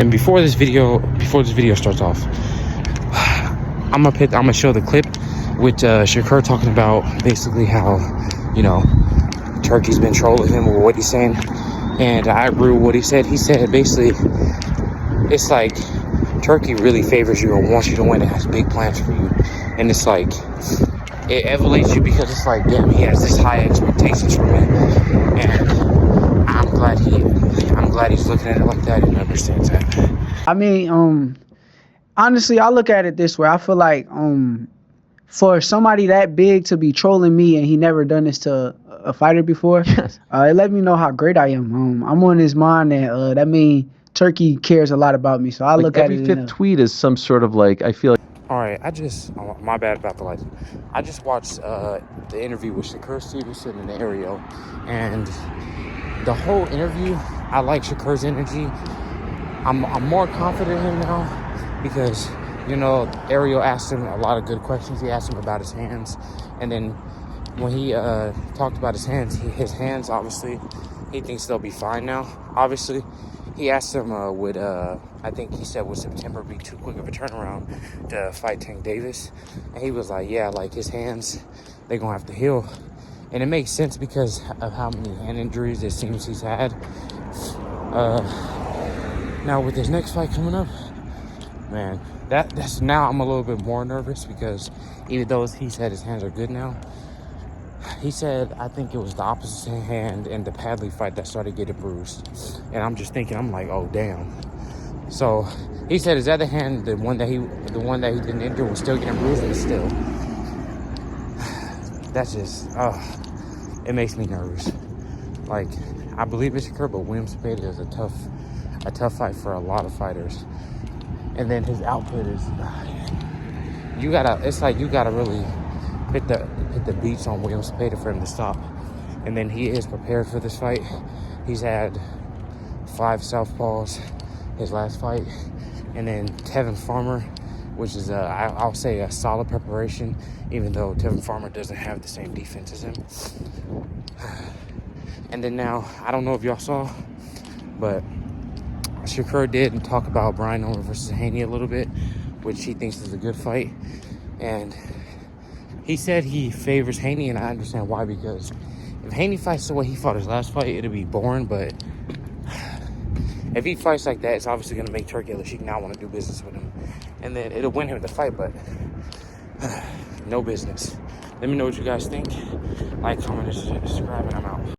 And before this video starts off, I'm gonna show the clip with Shakur talking about basically how, you know, Turkey's been trolling him with what he's saying, and I agree with what he said. He said basically it's like Turkey really favors you and wants you to win and has big plans for you, and it's like it elevates you because it's like, damn, he has this high expectations from me, and I'm glad he's looking at it like that and understands that. I mean, honestly, I look at it this way. I feel like for somebody that big to be trolling me and he never done this to a fighter before, it let me know how great I am. I'm on his mind, and that means Turkey cares a lot about me. So I look at it. Every fifth tweet is some sort of like, I feel like. All right, my bad about the lights. I just watched the interview with Shakur Stevenson and Ariel, and the whole interview, I like Shakur's energy. I'm more confident in him now because, you know, Ariel asked him a lot of good questions. He asked him about his hands, and then when he talked about his hands, obviously, he thinks they'll be fine now. Obviously, he asked him I think he said, would September be too quick of a turnaround to fight Tank Davis? And he was like, yeah, like his hands, they're gonna have to heal. And it makes sense because of how many hand injuries it seems he's had. Now with his next fight coming up, man, that's now I'm a little bit more nervous because even though he said his hands are good now, he said, I think it was the opposite hand in the Padley fight that started getting bruised. And I'm just thinking, I'm like, oh damn. So he said his other hand, the one that he didn't injure, was still getting bruised, and still. That's just, it makes me nervous. Like, I believe it's Shakur, but William Cepeda is a tough fight for a lot of fighters. And then his output is, you gotta really hit the beats on William Cepeda for him to stop. And then he is prepared for this fight. He's had 5 southpaws his last fight, and then Tevin Farmer, which is I'll say a solid preparation, even though Tevin Farmer doesn't have the same defense as him. And then now, I don't know if y'all saw, but Shakur did talk about Brian Orr versus Haney a little bit, which he thinks is a good fight. And he said he favors Haney, and I understand why, because if Haney fights the way he fought his last fight, it'll be boring. But if he fights like that, it's obviously going to make Turkey not want to do business with him. And then it'll win him the fight, but no business. Let me know what you guys think. Like, comment, and subscribe, and I'm out.